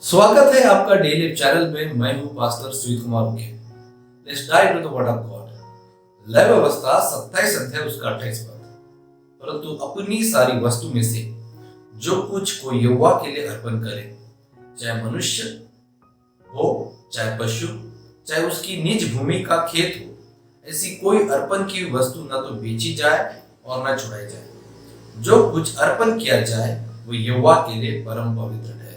स्वागत है आपका डेली चैनल में। मैं हूं पास्टर सुजीत कुमार उके। Let's dive to the word of God. लय व्यवस्था 27 अध्याय उसका 28 पद। परंतु अपनी सारी वस्तु में से जो कुछ कोई यहोवा के लिए अर्पण करे, चाहे मनुष्य हो, चाहे पशु, चाहे उसकी निज भूमि का खेत हो, ऐसी कोई अर्पण की वस्तु न तो बेची जाए और न छुड़ाई जाए। जो कुछ अर्पण किया जाए वो यहोवा के लिए परम पवित्र ठहरे।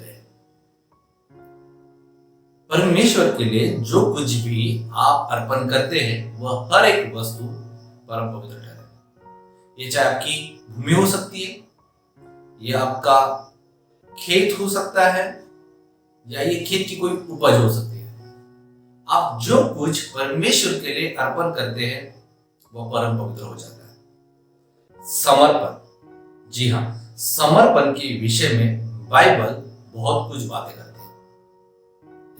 परमेश्वर के लिए जो कुछ भी आप अर्पण करते हैं वह हर एक वस्तु परम पवित्र ठहरे। ये चाहे आपकी भूमि हो सकती है, ये आपका खेत हो सकता है, या ये खेत की कोई उपज हो सकती है। आप जो कुछ परमेश्वर के लिए अर्पण करते हैं वह परम पवित्र हो जाता है। समर्पण, जी हाँ, समर्पण के विषय में बाइबल बहुत कुछ बातें करती है।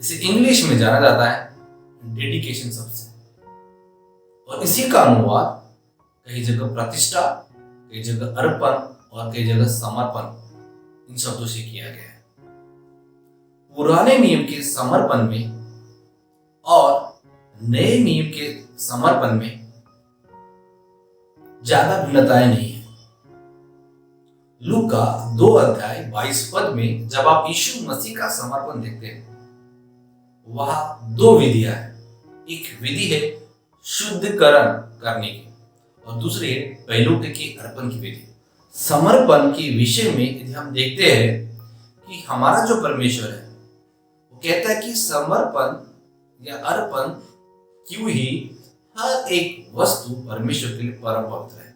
इसे इंग्लिश में जाना जाता है डेडिकेशन शब्द से, और इसी का अनुवाद कई जगह प्रतिष्ठा, कई जगह अर्पण और कई जगह समर्पण इन शब्दों से किया गया है। पुराने नियम के समर्पण में और नए नियम के समर्पण में ज्यादा भिन्नताएं नहीं है। लूका 2 अध्याय 22 पद में जब आप यीशु मसीह का समर्पण देखते हैं, वहां 2 विधियां हैं। एक विधि है शुद्धिकरण करने की और दूसरी है पहलू के अर्पण की विधि। समर्पण के विषय में यदि हम देखते हैं कि हमारा जो परमेश्वर है वो कहता है कि समर्पण या अर्पण क्यों ही हर एक वस्तु परमेश्वर के लिए परम पवित्र है।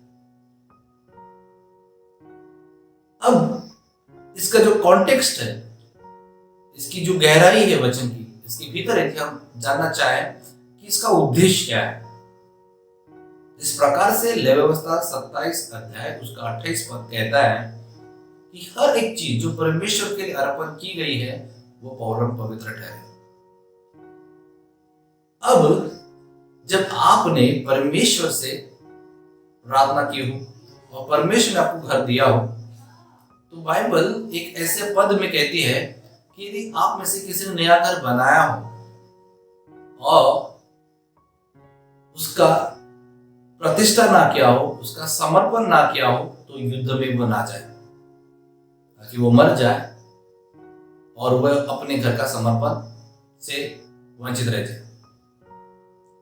अब इसका जो कॉन्टेक्स्ट है, इसकी जो गहराई है वचन की, इसके भीतर यदि हम जानना चाहें कि इसका उद्देश्य क्या है, इस प्रकार से लय व्यवस्था 27 अध्याय उसका 28 पद कहता है कि हर एक चीज जो परमेश्वर के लिए अर्पण की गई है वो परम पवित्र ठहरे। अब जब आपने परमेश्वर से प्रार्थना की हो और परमेश्वर ने आपको घर दिया हो, तो बाइबल एक ऐसे पद में कहती है कि यदि आप में से किसी ने नया घर बनाया हो और उसका प्रतिष्ठा ना किया हो, उसका समर्पण ना किया हो, तो युद्ध में वो ना जाए, ताकि वो मर जाए और वह अपने घर का समर्पण से वंचित रह जाए।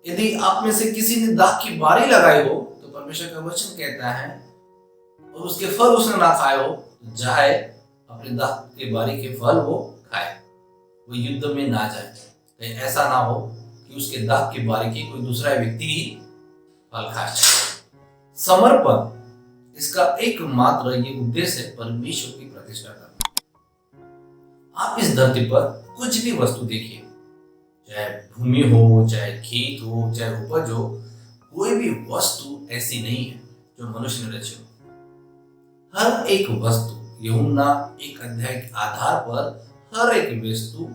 यदि आप में से किसी ने दाख की बारी लगाई हो, तो परमेश्वर का वचन कहता है और उसके फल उसने ना खाए हो, तो जाए अपने दाख की बारी के फल वो खाए, वो युद्ध में ना जाए। कहीं ऐसा ना हो कि उसके दाख की बारी की कोई दूसरा व्यक्ति ही फल खाए। समर्पण, इसका एकमात्र ये उद्देश्य है परमेश्वर की प्रतिष्ठा करना। आप इस धरती पर कुछ भी वस्तु देखिए, चाहे भूमि हो, चाहे खेत हो, चाहे उपज हो, कोई भी वस्तु ऐसी नहीं है जो मनुष्य ने रची हो। हर एक वस्तु यूहन्ना 1 अध्याय के आधार पर हर एक वस्तु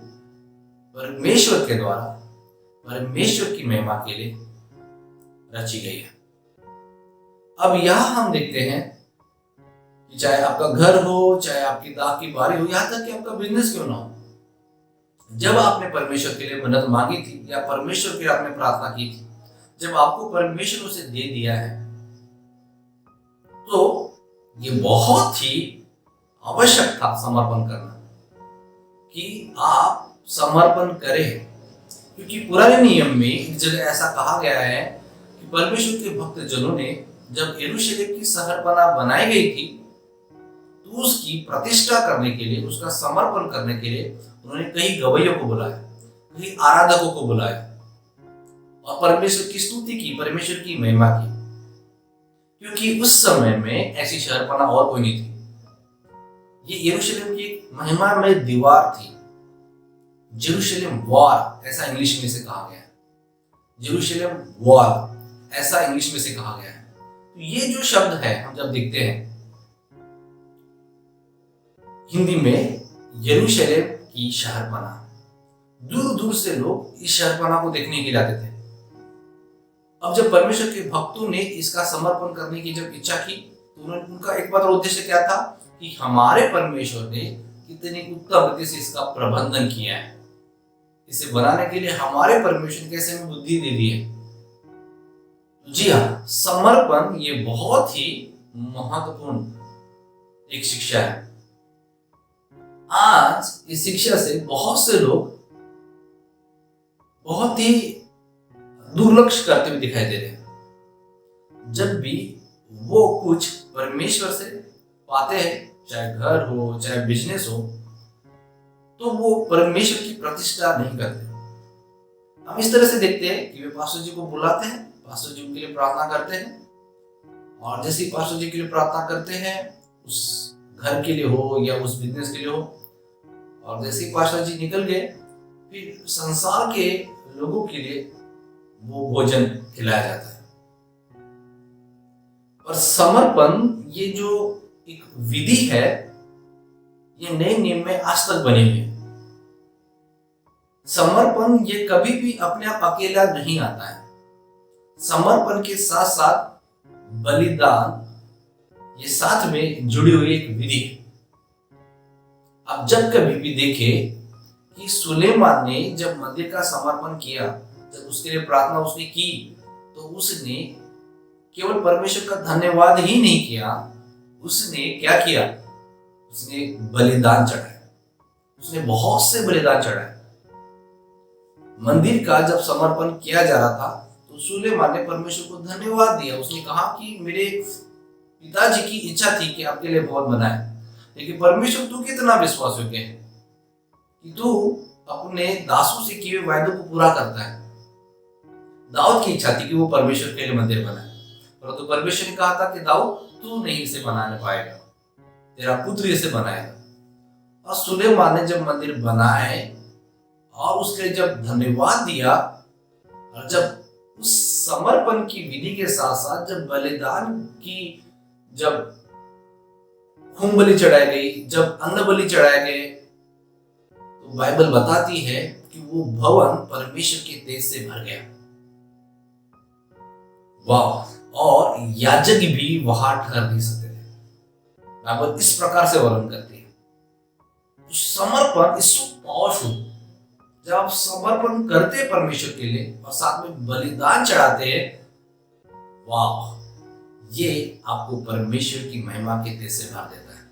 परमेश्वर के द्वारा परमेश्वर की महिमा के लिए रची गई है। अब यहां हम देखते हैं कि चाहे आपका घर हो, चाहे आपकी दाख की बारी हो, यहां तक कि आपका बिजनेस क्यों ना हो, जब आपने परमेश्वर के लिए मदद मांगी थी या परमेश्वर के लिए आपने प्रार्थना की थी, जब आपको परमेश्वर उसे दे दिया है, तो ये बहुत ही आवश्यक था समर्पण करना, कि आप समर्पण करें। क्योंकि पुराने नियम में एक जगह ऐसा कहा गया है कि परमेश्वर के भक्त जनों ने जब यरूशलेम की शहरपनाह बनाई गई थी, तो उसकी प्रतिष्ठा करने के लिए, उसका समर्पण करने के लिए उन्होंने कई गवैयों को बुलाया, कई आराधकों को बुलाया और परमेश्वर की स्तुति की, परमेश्वर की महिमा की। क्योंकि उस समय में ऐसी शहरपनाह और कोई नहीं थी। ये यरूशलेम की महिमा में दीवार थी। जेरूशलेम वॉल ऐसा इंग्लिश में से कहा गया है। जेरूशलेम वॉल ऐसा इंग्लिश में से कहा गया है। तो ये जो शब्द है हम जब देखते हैं हिंदी में, यरूशलेम की शहरपनाह, दूर दूर से लोग इस शहरपनाह को देखने के लिए आते थे। अब जब परमेश्वर के भक्तों ने इसका समर्पण करने की जब इच्छा की, तो उनका एकमात्र उद्देश्य क्या था कि हमारे परमेश्वर ने कितनी उत्तम रीति से इसका प्रबंधन किया है। इसे बनाने के लिए हमारे परमेश्वर ने कैसे हमें बुद्धि दे दी है। जी हाँ, समर्पण ये बहुत ही महत्वपूर्ण एक शिक्षा है। आज इस शिक्षा से बहुत से लोग बहुत ही दुर्लक्ष करते हुए दिखाई दे रहे हैं। जब भी वो कुछ परमेश्वर से पाते हैं, चाहे घर हो चाहे बिजनेस हो, तो वो परमेश्वर की प्रतिष्ठा नहीं करते। हम इस तरह से देखते हैं कि वे पास्टर जी को बुलाते हैं, पास्टर जी उनके लिए प्रार्थना करते हैं, और जैसे ही पास्टर जी के लिए प्रार्थना करते हैं, उस घर के लिए हो या उस बिजनेस के लिए हो, और जैसे ही पास्टर जी निकल गए, फिर संसार के लोगों के लिए वो भोजन खिलाया जाता है। और समर्पण ये जो एक विधि है, ये नए नियम में आज तक बनी हुई है। समर्पण ये कभी भी अपने आप अकेला नहीं आता है। समर्पण के साथ साथ बलिदान ये साथ में जुड़ी हुई एक विधि है। अब जब कभी भी देखें कि सुलेमान ने जब मंदिर का समर्पण किया, जब उसके लिए प्रार्थना उसने की, तो उसने केवल परमेश्वर का धन्यवाद ही नहीं किया, उसने क्या किया, उसने बलिदान चढ़ाया। उसने बहुत से बलिदान चढ़ाए। मंदिर का जब समर्पण किया जा रहा था, तो सुलेमान ने परमेश्वर को धन्यवाद दिया। उसने कहा कि मेरे पिताजी की इच्छा थी कि आपके लिए बहुत बनाए, लेकिन परमेश्वर तू कितना विश्वास योग्य है कि तू अपने दासों से किए वायदों को पूरा करता है। दाऊद की इच्छा थी कि वो परमेश्वर के लिए मंदिर बनाए, परंतु परमेश्वर ने कहा था कि दाऊद तू नहीं इसे बनाने पाएगा, तेरा पुत्र इसे बनाएगा। और सुलेमान ने जब मंदिर बनाए और उसके जब धन्यवाद दिया, और जब उस समर्पण की विधि के साथ साथ जब बलिदान की, जब खून बलि चढ़ाई गई, जब अन्न बलि चढ़ाए गए, तो बाइबल बताती है कि वो भवन परमेश्वर के तेज से भर गया। वाह! और याजक भी वहां ठहर नहीं सकते थे। बाइबल इस प्रकार से वर्णन करती है। तो समर्पण इज सो पावरफुल। जब आप समर्पण करते हैं परमेश्वर के लिए और साथ में बलिदान चढ़ाते हैं, वाह! ये आपको परमेश्वर की महिमा के तेज से भर देता है।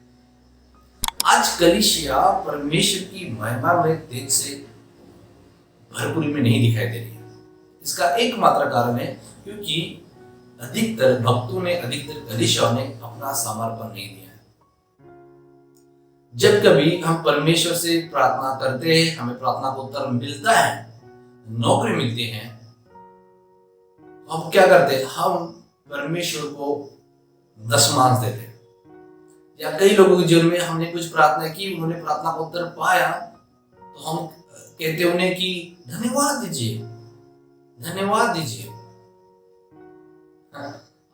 आज कलीसिया परमेश्वर की महिमा में तेज से भरपूरी में नहीं दिखाई दे रही है। इसका एकमात्र कारण है क्योंकि अधिकतर भक्तों ने, अधिकतर कलीसियाओं ने अपना समर्पण नहीं दिया है। जब कभी हम परमेश्वर से प्रार्थना करते हैं, हमें प्रार्थना का उत्तर मिलता है, नौकरी मिलती है, तो हम क्या करते हैं, हम परमेश्वर को दशमांश देते हैं। या कई लोगों के जीवन में हमने कुछ प्रार्थना की, उन्होंने प्रार्थना का उत्तर पाया, तो हम कहते हैं उन्हें कि धन्यवाद दीजिए, धन्यवाद दीजिए।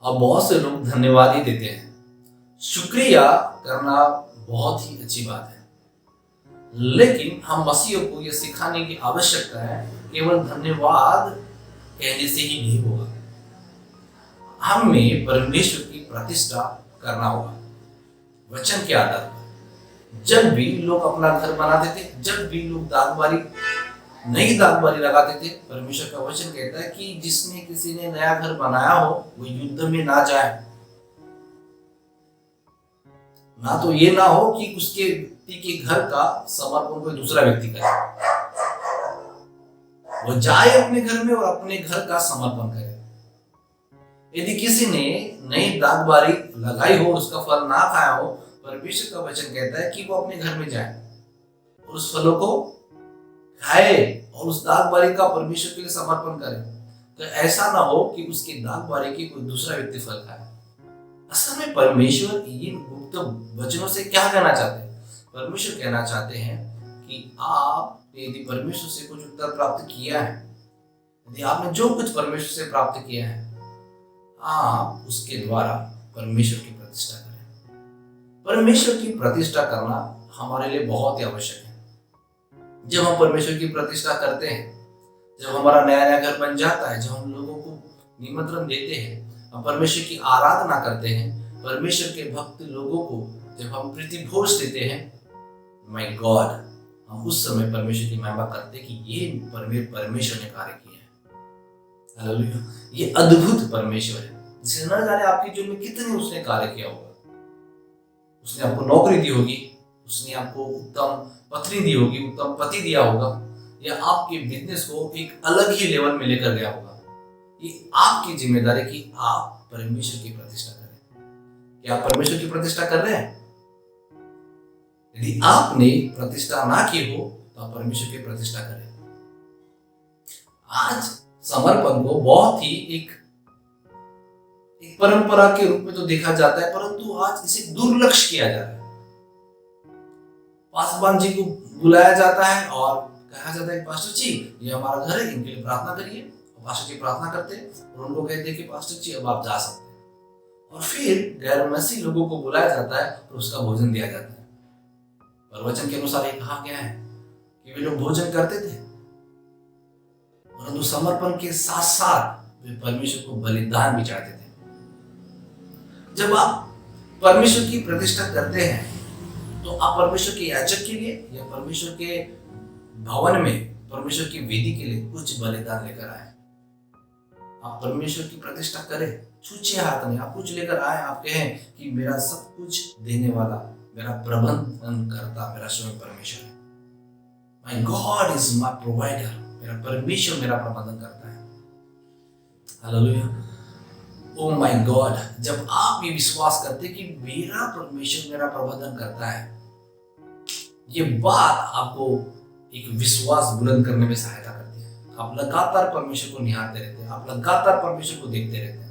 और बहुत से लोग धन्यवाद ही देते हैं। शुक्रिया करना बहुत ही अच्छी बात है, लेकिन हम मसीह को यह सिखाने की आवश्यकता है, केवल धन्यवाद कहने से ही नहीं होगा। हमें परमेश्वर की प्रतिष्ठा करना होगा वचन के आधार पर। जब भी लोग अपना घर बनाते थे, जब भी लोग दागबारी, नई दागबारी लगाते थे, परमेश्वर का वचन कहता है कि जिसने किसी ने नया घर बनाया हो वो युद्ध में ना जाए। ना तो ये ना हो कि उसके व्यक्ति के घर का समर्पण कोई दूसरा व्यक्ति करे, वो जाए अपने घर में और अपने घर का समर्पण करे। यदि किसी ने नई दागबारी लगाई हो, उसका फल ना खाया हो, परमेश्वर का वचन कहता है कि वो अपने घर में जाए और उस फलों को खाए और उस दागबारी का परमेश्वर के लिए समर्पण करे। तो ऐसा ना हो कि उसकी दागबारी की कोई दूसरा व्यक्ति फल खाए। असल में परमेश्वर इन गुप्त वचनों से क्या कहना चाहते हैं? परमेश्वर कहना चाहते हैं कि आप यदि परमेश्वर से कुछ उत्तर प्राप्त किया है, यदि आपने जो कुछ परमेश्वर से प्राप्त किया है, आप उसके द्वारा परमेश्वर की प्रतिष्ठा करें। परमेश्वर की प्रतिष्ठा करना हमारे लिए बहुत ही आवश्यक है। जब हम परमेश्वर की प्रतिष्ठा करते हैं, जब हमारा नया नया घर बन जाता है, जब हम लोगों को निमंत्रण देते हैं, हम परमेश्वर की आराधना करते हैं, परमेश्वर के भक्त लोगों को जब हम प्रीति भोज देते हैं, माय गॉड, हम उस समय परमेश्वर की महिमा करते कि ये परमेश्वर ने कार्य किया है। हालेलुया, ये अद्भुत परमेश्वर है जिसे न जाने आपके जीवन में कितने उसने कार्य किया होगा। उसने आपको नौकरी दी होगी, उसने आपको उत्तम पत्नी दी होगी, उत्तम पति दिया होगा, या आपके बिजनेस को एक अलग ही लेवल में लेकर गया होगा। ये आपकी जिम्मेदारी कि आप परमेश्वर की प्रतिष्ठा करें। क्या आप परमेश्वर की प्रतिष्ठा कर रहे हैं? यदि आपने प्रतिष्ठा ना की हो तो आप परमेश्वर की प्रतिष्ठा करें। आज समर्पण को बहुत ही एक परंपरा के रूप में तो देखा जाता है, परंतु आज इसे दुर्लक्ष्य किया जा रहा है। पासवान जी को बुलाया जाता है और कहा जाता है पास्टर जी ये हमारा घर है, इनके लिए प्रार्थना करिए। पास्टर जी प्रार्थना करते हैं और उनको कहते हैं कि पास्टर जी अब आप जा सकते हैं। और फिर गैर मसीही लोगों को बुलाया जाता है और उसका भोजन दिया जाता है। प्रवचन के अनुसार ये कहा गया है कि वे लोग भोजन करते थे, परंतु समर्पण के साथ साथ वे परमेश्वर को बलिदान भी चाहते थे। जब आप परमेश्वर की प्रतिष्ठा करते हैं तो आप परमेश्वर के याजक के लिए या परमेश्वर के भवन में परमेश्वर की वेदी के लिए कुछ बलिदान लेकर आए। आप परमेश्वर की प्रतिष्ठा करें, छूछे हाथ नहीं, आप कुछ लेकर आए, आप कहें कि मेरा सब कुछ देने वाला, मेरा प्रबंधन करता मेरा स्वयं परमेश्वर है। My God is my provider, मेरा परमेश्वर मेरा प्रबंधन करता है। हालेलुया, ओ माय गॉड, जब आप ये विश्वास करते कि मेरा परमेश्वर मेरा प्रबंधन करता है, ये बात आपको एक विश्वास बुलंद करने में सहायता करती है। आप लगातार परमेश्वर को निहारते रहते हैं, आप लगातार परमेश्वर को देखते रहते हैं।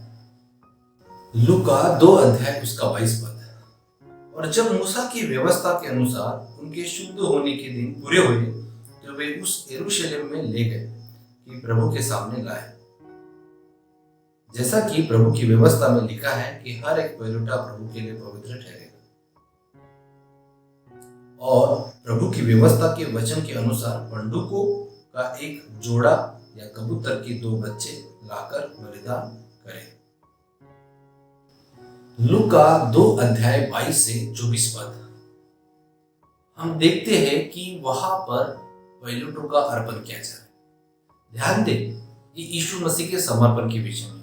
लूका 2 अध्याय उसका 22 पद। और जब मूसा की व्यवस्था के अनुसार उनके शुद्ध होने के दिन पूरे हुए तो वे उस यरूशलेम में ले गए कि प्रभु के सामने लाए, जैसा कि प्रभु की व्यवस्था में लिखा है कि हर एक पहिलौठा प्रभु के लिए पवित्र ठहरेगा। और प्रभु की व्यवस्था के वचन के अनुसार पंडुकों का एक जोड़ा या कबूतर के 2 बच्चे लाकर बलिदान करें। लूका 2 अध्याय 22 से 24 पद। हम देखते हैं कि वहां पर पहिलौठों का अर्पण किया जा रहा है। ध्यान दें, ये यीशु मसीह के समर्पण के विषय में।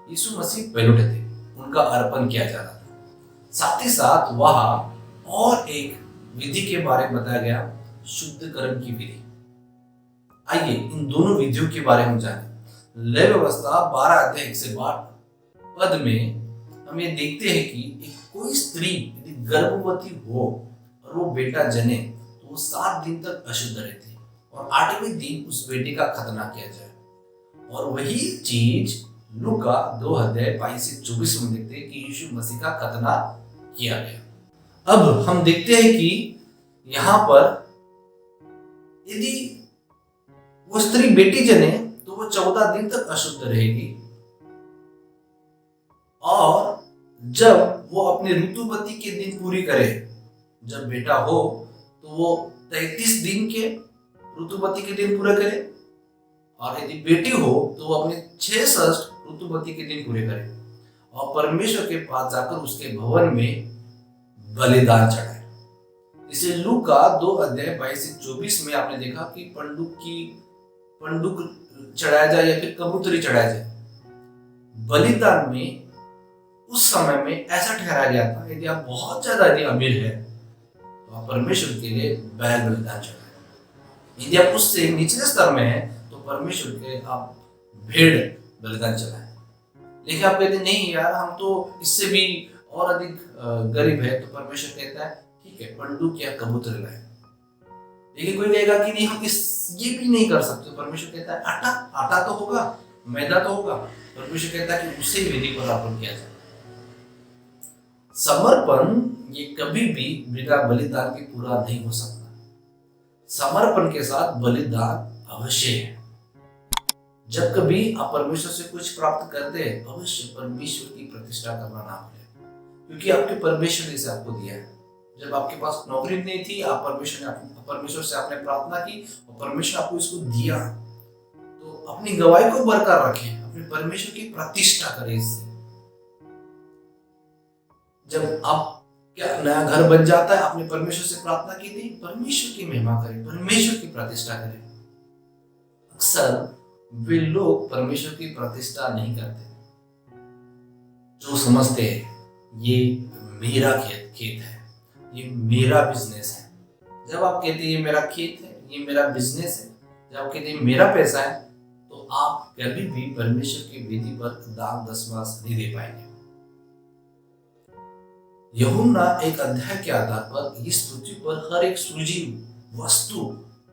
यीशु मसीह पहिलौठे थे, उनका अर्पण किया जा रहा था। साथ ही साथ वहां और एक विधि के बारे में बताया गया, शुद्धकरण की विधि। आइए इन दोनों विधियों के बारे में जानें। लय व्यवस्था 12 अध्याय 1 से 12 पद में हम ये देखते हैं कि कोई स्त्री यदि गर्भवती हो और वो बेटा जने तो वो 7 दिन तक अशुद्ध रहती है और 8वें दिन उस बेटे का खतना किया जाए। और वही चीज लूका 2 अध्याय 22 से 24 में देखते हैं कि यीशु मसीह का खतना किया गया। अब हम देखते हैं कि यहां पर यदि वो स्त्री बेटी जने तो वो 14 दिन तक अशुद्ध रहेगी, और जब वो अपने ऋतुवती के दिन पूरी करे, जब बेटा हो तो वो 33 दिन के ऋतुवती के दिन पूरे करे, और यदि बेटी हो तो वो अपने 66 ऋतुवती के दिन पूरे करे और परमेश्वर के पास जाकर उसके भवन में बलिदान चढ़ाए। इसे लूका 2 अध्याय 22 से 24 में आपने देखा कि पंडुक चढ़ाया जाए या फिर कबूतरी चढ़ाया जाए। बलिदान में उस समय में ऐसा ठहराया गया था, यदि आप बहुत ज्यादा यदि अमीर है तो आप परमेश्वर के लिए बैल बलिदान चढ़ाएं। यदि आप उससे निचले स्तर में है तो परमेश्वर के आप भेड़ बलिदान चढ़ाएं। लेकिन आप कहते नहीं यार, हम तो इससे भी और अधिक गरीब है, तो परमेश्वर कहता है ठीक है पंडुक या कबूतर लाए। लेकिन कोई कहेगा कि नहीं हम ये भी नहीं कर सकते, परमेश्वर कहता है आटा तो होगा, मैदा तो होगा, परमेश्वर कहता है कि उसे विधि पर अर्पण किया जाए। समर्पण ये कभी भी बिना बलिदान के पूरा नहीं हो सकता। समर्पण के साथ बलिदान अवश्य है। जब कभी आप परमेश्वर से कुछ प्राप्त करते हैं, अवश्य परमेश्वर की प्रतिष्ठा करना ना भूलें, क्योंकि आपके परमेश्वर ने इसे आपको दिया है। जब आपके पास नौकरी नहीं थी, आप परमेश्वर से आपने प्रार्थना की और परमेश्वर आपको इसको दिया, तो अपनी गवाही को बरकरार रखें, अपने परमेश्वर की प्रतिष्ठा करें। इससे जब आप क्या नया घर बन जाता है? आपने परमेश्वर से प्रार्थना की थी, परमेश्वर की महिमा करें, परमेश्वर की प्रतिष्ठा करें। अक्सर वे लोग परमेश्वर की प्रतिष्ठा नहीं करते, जो समझते हैं ये मेरा खेत है, ये मेरा बिजनेस है। जब आप कहते हैं ये मेरा खेत है, ये मेरा बिजनेस है, जब आप कहते हैं मेरा पैसा है, तो आप कभी भी परमेश्वर की वेदी पर दान दशमांश नहीं दे पाएंगे। यूहन्ना एक अध्याय के आधार पर इस पृथ्वी पर हर एक सृजी वस्तु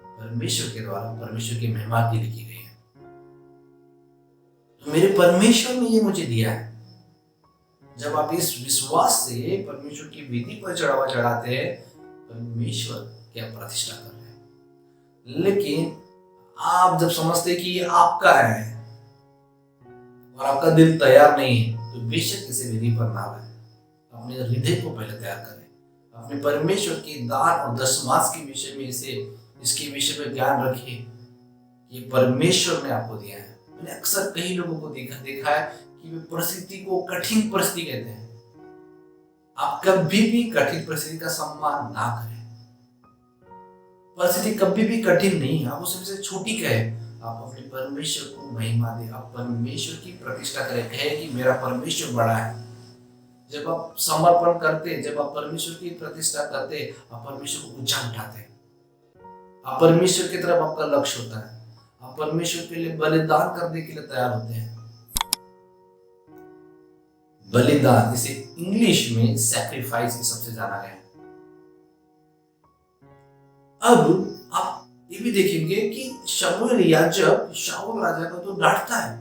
परमेश्वर के द्वारा परमेश्वर की महिमा के लिए की गई है। तो मेरे परमेश्वर ने ये मुझे दिया है। जब आप इस विश्वास से परमेश्वर की वेदी पर चढ़ावा चढ़ाते हैं, परमेश्वर क्या प्रतिष्ठा कर रहे हैं। लेकिन आप जब समझते कि ये आपका है और आपका दिल तैयार नहीं है, तो बेशक किसी वेदी पर ना आए, अपने हृदय को पहले तैयार करें। अपने परमेश्वर के दान और दशमांश के विषय में इसके विषय में ज्ञान रखें। ये परमेश्वर ने आपको दिया है। मैंने अक्सर कई लोगों को देखा है कि वे परिस्थिति को कठिन परिस्थिति कहते हैं। आप कभी भी कठिन परिस्थिति का सम्मान ना करें। परिस्थिति कभी भी कठिन नहीं है, आप उसे छोटी कहें। आप अपने परमेश्वर को महिमा दें, आप परमेश्वर की प्रतिष्ठा करें, कहें कि मेरा परमेश्वर बड़ा है। जब आप समर्पण करते, जब आप परमेश्वर की प्रतिष्ठा करते, आप परमेश्वर को ऊंचा उठाते, आप परमेश्वर की तरफ आपका लक्ष्य होता है, आप परमेश्वर के लिए बलिदान करने के लिए तैयार होते हैं। बलिदान, इसे इंग्लिश में सैक्रिफाइस सबसे जाना गया है। अब आप ये भी देखेंगे कि शमूएल याजक शाऊल राजा को तो डांटता है,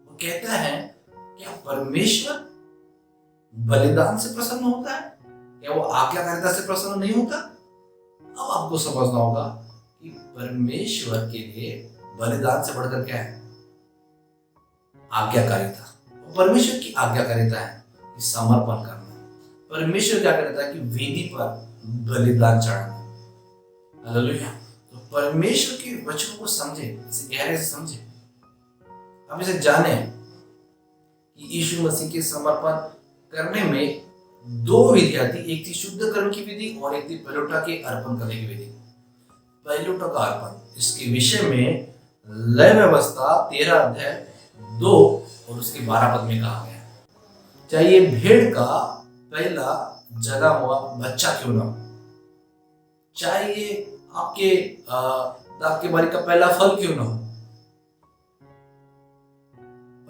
वो कहता है क्या परमेश्वर बलिदान से प्रसन्न होता है? क्या वो आज्ञाकारिता से प्रसन्न नहीं होता? अब आपको समझना होगा कि परमेश्वर के लिए बलिदान से बढ़कर क्या है? आज्ञाकारिता। परमेश्वर की आज्ञाकारिता है कि समर्पण करना। परमेश्वर क्या करता है कि वेदी पर बलिदान चढ़ाना। हालेलुया। तो परमेश्वर के वचनों को समझे, इसे गहरे से समझे, आप इसे जाने कि यीशु मसीह के समर्पण करने में दो विधियां थी। एक थी शुद्धकरण की विधि और एक थी पहलौठा के अर्पण करने की विधि। पहलौठा का अर्पण, इसके विषय में लय व्यवस्था 13 अध्याय 2 और उसके 12 पद में कहा गया। चाहे ये भेड़ का पहला जगा हुआ बच्चा क्यों ना हो, चाहे ये आपके बारी का पहला फल क्यों ना हो,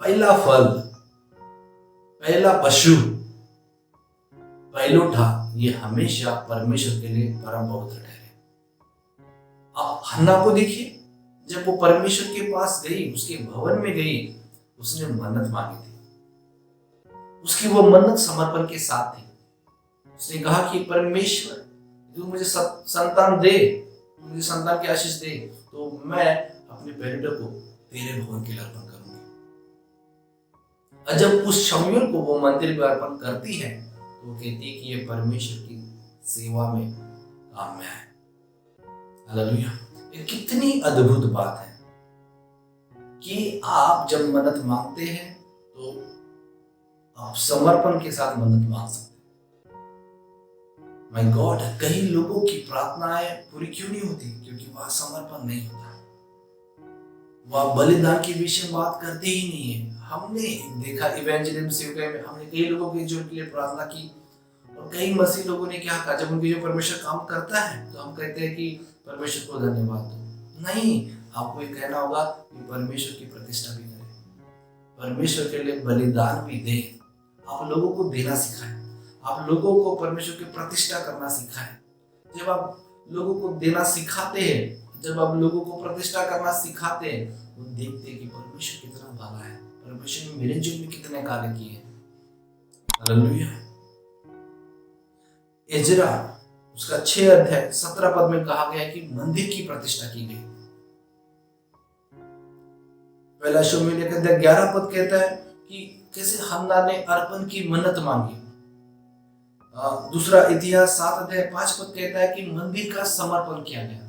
पहला फल, पहला पशु, पहलौठा, ये हमेशा परमेश्वर के लिए परम पवित्र ठहरे। आप हन्ना को देखिए, जब वो परमेश्वर के पास गई, उसके भवन में गई, उसने मन्नत मांगी थी। उसकी वो मन्नत समर्पण के साथ थी। उसने कहा कि परमेश्वर तू मुझे संतान दे, मुझे संतान की आशीष दे, तो मैं अपने बेटे को तेरे भवन के लिए अर्पण करूंगी। और जब उस शमूएल को वो मंदिर में अर्पण करती है, तो वो कहती है कि ये परमेश्वर की सेवा में काम में है। हालेलुया। ये कितनी अद्भुत बात है कि आप जब मन्नत मांगते हैं तो आप समर्पण के साथ मन्नत मांग सकते हैं। माय गॉड, कई लोगों की प्रार्थनाएं पूरी क्यों नहीं होती? क्योंकि वह समर्पण नहीं होता, वह बलिदान के विषय में बात करते ही नहीं है। हमने देखा इवेंजलिज्म सेवकाई में, हमने कई लोगों के जो के लिए प्रार्थना की, और कई मसीह लोगों ने क्या कहा, जब उनके जो परमेश्वर काम करता है तो हम कहते हैं कि परमेश्वर को धन्यवाद दो। नहीं, आपको ये कहना होगा कि परमेश्वर की प्रतिष्ठा भी करें, परमेश्वर के लिए बलिदान भी दें। आप लोगों को देना सिखाएं, आप लोगों को परमेश्वर की प्रतिष्ठा करना सिखाएं। जब आप लोगों को देना सिखाते हैं, जब आप लोगों को प्रतिष्ठा करना सिखाते हैं, वो देखते हैं कि परमेश्वर कितना भला है, परमेश्वर ने मेरे जीवन में कितने कार्य किए हैं। हालेलुया। इज़रा उसका 6 अध्याय 17 पद में कहा गया है कि मंदिर की प्रतिष्ठा की गई। पहला शमूएल के अध्याय 11 पद कहता है कि कैसे हन्ना ने अर्पण की मन्नत मांगी। दूसरा इतिहास 7 अध्याय 5 पद कहता है कि मंदिर का समर्पण किया गया।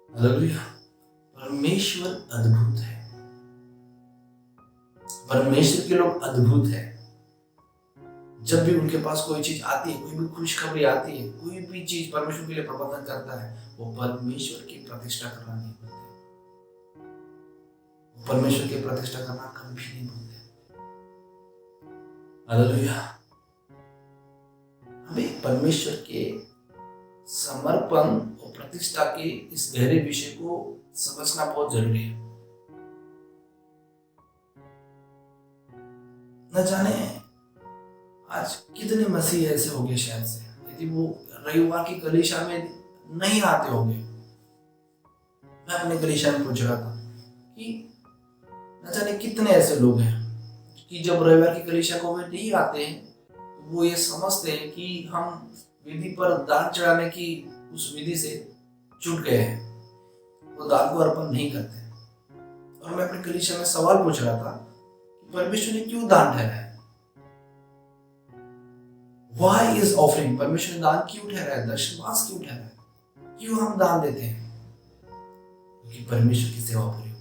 हालेलुया। परमेश्वर अद्भुत है, परमेश्वर के लोग अद्भुत है। जब भी उनके पास कोई चीज आती है, कोई भी खुशखबरी आती है, कोई भी चीज परमेश्वर के लिए प्रबंधन करता है, वो परमेश्वर की प्रतिष्ठा करना नहीं भूलते। परमेश्वर की प्रतिष्ठा करना कभी नहीं भूलते। हालेलुया। हमें परमेश्वर के समर्पण और प्रतिष्ठा के इस गहरे विषय को समझना बहुत जरूरी है। न जाने आज कितने मसीह ऐसे हो गए, शायद से यदि वो रविवार की कलीसिया में नहीं आते होंगे। मैं अपने कलीसिया में पूछ रहा था कि न जाने कितने ऐसे लोग हैं कि जब रविवार की कलीसिया को वे नहीं आते हैं तो वो ये समझते हैं कि हम विधि पर दान चढ़ाने की उस विधि से छूट गए हैं, वो दान को अर्पण नहीं करते। और मैं अपने कलीसिया में सवाल पूछ रहा था कि परमेश्वर ने क्यों दान ठहराया है? Why is offering? परमेश्वर ने दान क्यों ठहराया है? दशमांश क्यों ठहराया है? क्यों हम दान देते हैं? क्योंकि परमेश्वर की सेवा पूरी हो।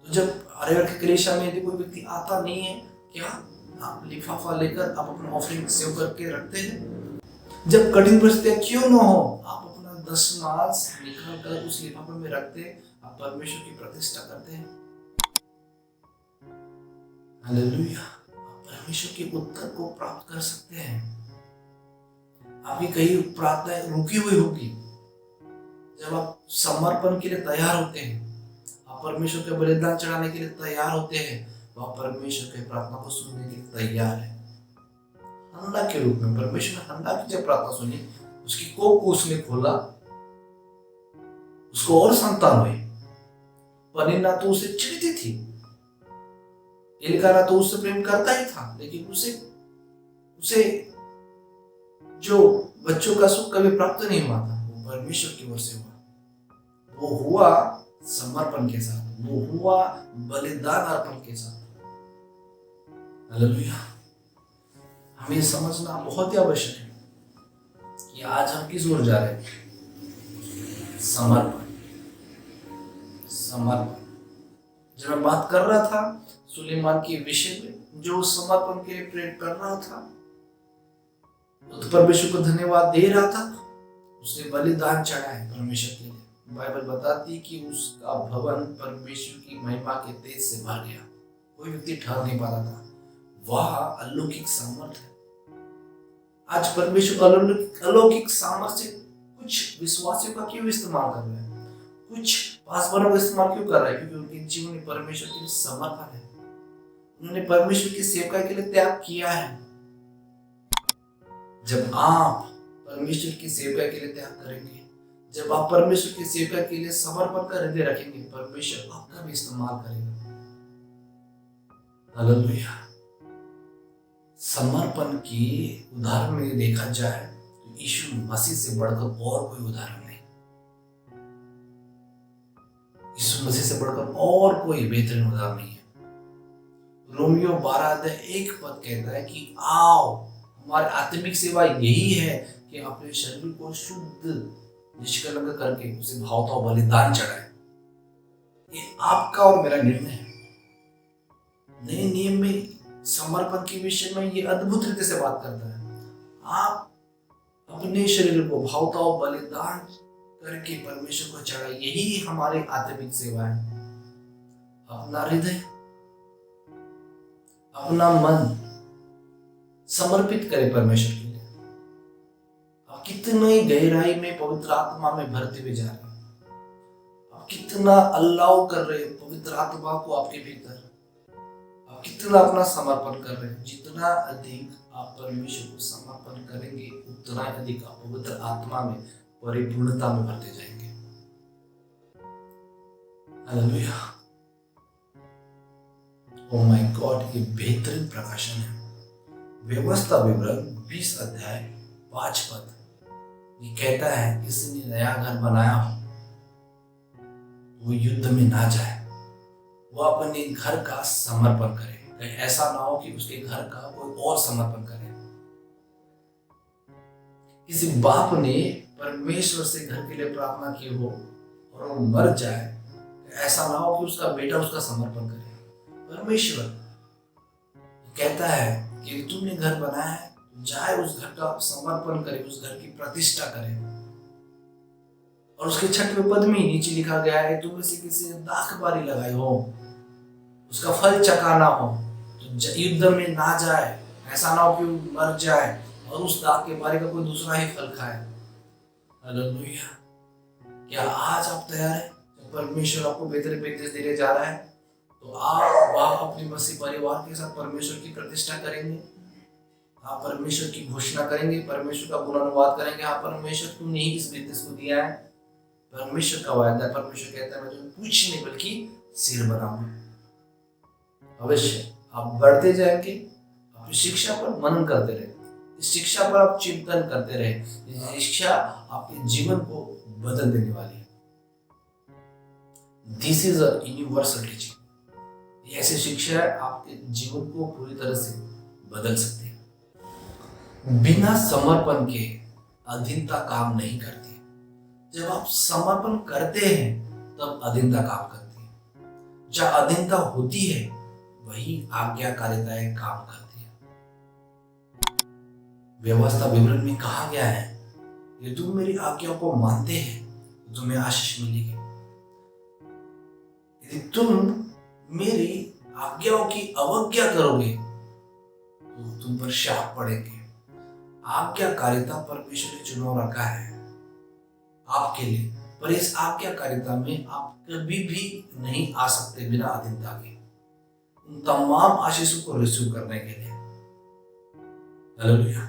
तो जब रविवार के कलीसिया में यदि कोई व्यक्ति आता नहीं है, क्या आप लिफाफा लेकर आप अपना ऑफरिंग सेव करके रखते हैं? जब कठिन परिस्थितियां क्यों न हो, आप अपना दशमांश निकाल कर उस लिफाफे में रखते, आप परमेश्वर की प्रतिष्ठा करते हैं। हालेलुया। परमेश्वर के उत्तर को प्राप्त कर सकते हैं। आपकी कई प्रार्थनाएं रुकी हुई होगी। जब आप समर्पण के लिए तैयार होते हैं, आप परमेश्वर के बलिदान चढ़ाने के लिए तैयार होते हैं, तो आप परमेश्वर के प्रार्थना को सुनने के लिए तैयार हैं। हन्ना के रूप में परमेश्वर ने हन्ना की जब प्रार्थना सुनी, उसकी कोख को उसने खोला, उसको और संतान हुई। पनिन्ना तो उसे चिढ़ती थी, एलिकाना तो उससे प्रेम करता ही था, लेकिन उसे जो बच्चों का सुख कभी प्राप्त नहीं हुआ था, वो परमेश्वर की ओर से हुआ। वो हुआ समर्पण के साथ, वो हुआ बलिदान अर्पण के साथ। हालेलुया। हमें समझना बहुत ही आवश्यक है कि आज हम किस ओर जा रहे हैं। समर्पण। जब मैं बात कर रहा था सुलेमान के विषय में, जो समर्पण के लिए प्रेरित कर रहा था, तो परमेश्वर को धन्यवाद दे रहा था, उसने बलिदान चढ़ाया परमेश्वर के लिए। बाइबल बताती कि उसका भवन परमेश्वर की महिमा के तेज से भर गया, कोई व्यक्ति ठहर नहीं पाता था। वह अलौकिक सामर्थ्य है। आज परमेश्वर अलौकिक सामर्थ्य से कुछ विश्वासियों का क्यों इस्तेमाल कर रहे हैं, कुछ पासवानों का इस्तेमाल क्यों कर रहे हैं? क्योंकि उनके जीवन में परमेश्वर के लिए समर्पण है। उन्होंने परमेश्वर की सेवकाई के लिए त्याग किया है। जब आप परमेश्वर की सेवकाई के लिए त्याग करेंगे, जब आप परमेश्वर की सेवकाई के लिए समर्पण का हृदय रखेंगे, परमेश्वर आपका भी इस्तेमाल करेगा। हालेलुया। समर्पण की उदाहरण में देखा जाए तो यीशु मसीह से बढ़कर और कोई उदाहरण नहीं। यीशु मसीह से बढ़कर और कोई बेहतरीन उदाहरण नहीं है। रोमियो 12:1 कहता है कि आओ, हमारी आत्मिक सेवा यही है कि अपने शरीर को शुद्ध निष्कलंक करके उसे भावता बलिदान चढ़ाए। ये आपका और मेरा निर्णय है। नए नियम में समर्पण के विषय में ये अद्भुत रीति से बात करता है। आप अपने शरीर को भावता बलिदान करके परमेश्वर को चढ़ाए, यही हमारी आत्मिक सेवा है। अपना हृदय, अपना मन समर्पित करें परमेश्वर के लिए। आप कितनी गहराई में पवित्र आत्मा में भरते हुए जा रहे हैं, आप कितना अल्लाह कर रहे हैं पवित्र आत्मा को आपके भीतर, आप कितना अपना समर्पण कर रहे हैं। जितना अधिक आप परमेश्वर को समर्पण करेंगे, उतना अधिक आप पवित्र आत्मा में परिपूर्णता में भरते जाएंगे। हालेलुया। ओ माय गॉड, ये बेहतरीन प्रकाशन है। व्यवस्था विवरण 20:5 ये कहता है, किसी ने नया घर बनाया हो वो युद्ध में ना जाए, वो अपने घर का समर्पण करे। कहीं ऐसा ना हो कि उसके घर का कोई और समर्पण करे। किसी बाप ने परमेश्वर से घर के लिए प्रार्थना की हो और वो मर जाए, ऐसा ना हो कि उसका बेटा उसका समर्पण करे। परमेश्वर कहता है कि तुमने घर बनाया है, जाए उस घर का समर्पण करे, उस घर की प्रतिष्ठा करे। और उसके 6वें पद में नीचे लिखा गया है, तुम में से किसी ने दाख बारी लगाई हो, उसका फल चकाना हो, तो युद्ध में ना जाए, ऐसा ना हो कि मर जाए और उस दाख के बारी का कोई दूसरा ही फल खाए। हालेलुया। क्या आज आप तैयार हैं? जब परमेश्वर आपको बेहतर देने जा रहा है, तो आप वह अपने मसीह परिवार के साथ परमेश्वर की प्रतिष्ठा करेंगे, आप परमेश्वर की घोषणा करेंगे, परमेश्वर का गुणानुवाद करेंगे। हाँ, परमेश्वर तुमने ही इस बिजनेस को दिया है, परमेश्वर का वायदा है। परमेश्वर कहता है मैं तुम्हें पूछ नहीं बल्कि सिर बनाऊंगा। अवश्य आप बढ़ते जाएंगे, अपनी शिक्षा पर मनन करते रहे, इस शिक्षा पर आप चिंतन करते रहे। ये शिक्षा आपके जीवन को बदल देने वाली है। This is a universal teaching. ये ऐसी शिक्षा है आपके जीवन को पूरी तरह से बदल सकती है। बिना समर्पण के अधीनता काम नहीं करती। जब आप समर्पण करते हैं तब अधीनता काम करती है। जब अधीनता होती है वही आज्ञाकारिताएं काम करती है। व्यवस्था विवरण में कहा गया है, यदि तुम मेरी आज्ञाओं को मानते हैं तो तुम्हें आशीष मिलेगी। यदि तुम मेरी आज्ञाओं की अवज्ञा करोगे तो तुम पर शाप पड़ेंगे। आज्ञाकारिता परमेश्वर ने चुनाव रखा है आपके लिए, पर इस आज्ञाकारिता में आप कभी भी नहीं आ सकते बिना अधीनता के, उन तमाम आशीषों को रिसीव करने के लिए। हालेलुया।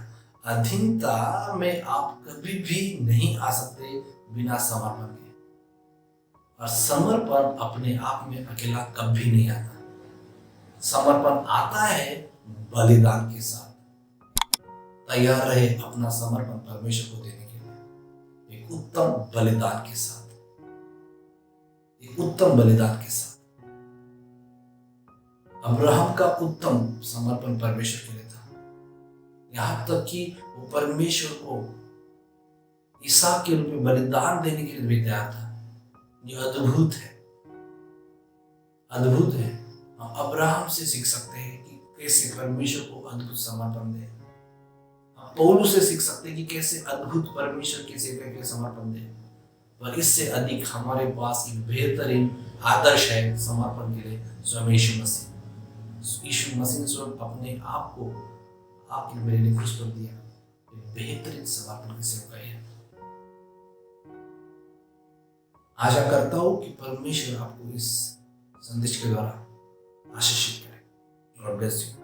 अधीनता में आप कभी भी नहीं आ सकते बिना समर्पण के। और समर्पण अपने आप में अकेला कभी नहीं आता। समर्पण आता है बलिदान के साथ। तैयार रहे अपना समर्पण परमेश्वर को देने के लिए, एक उत्तम बलिदान के साथ, एक उत्तम बलिदान के साथ। अब्राहम का उत्तम समर्पण परमेश्वर के लिए था, यहां तक कि वो परमेश्वर को इसहाक के रूप में बलिदान देने के लिए भी तैयार था। यह अद्भुत है, अद्भुत है। हम अब्राहम से सीख सकते हैं कि कैसे परमेश्वर को अद्भुत समर्पण दे। हम पौलुस से सीख सकते हैं कि कैसे अद्भुत परमेश्वर की सेवा के समर्पण दे। पर इससे अधिक हमारे पास एक बेहतरीन आदर्श है समर्पण के लिए, स्वयं यीशु मसीह। यीशु मसीह ने स्वयं अपने आप को आपके मेरे लिए क्रूस पर दिया। बेहतरीन समर्पण की सेवा है। आशा करता हूं कि परमेश्वर आपको इस संदेश के द्वारा आशीषित करे। God bless you.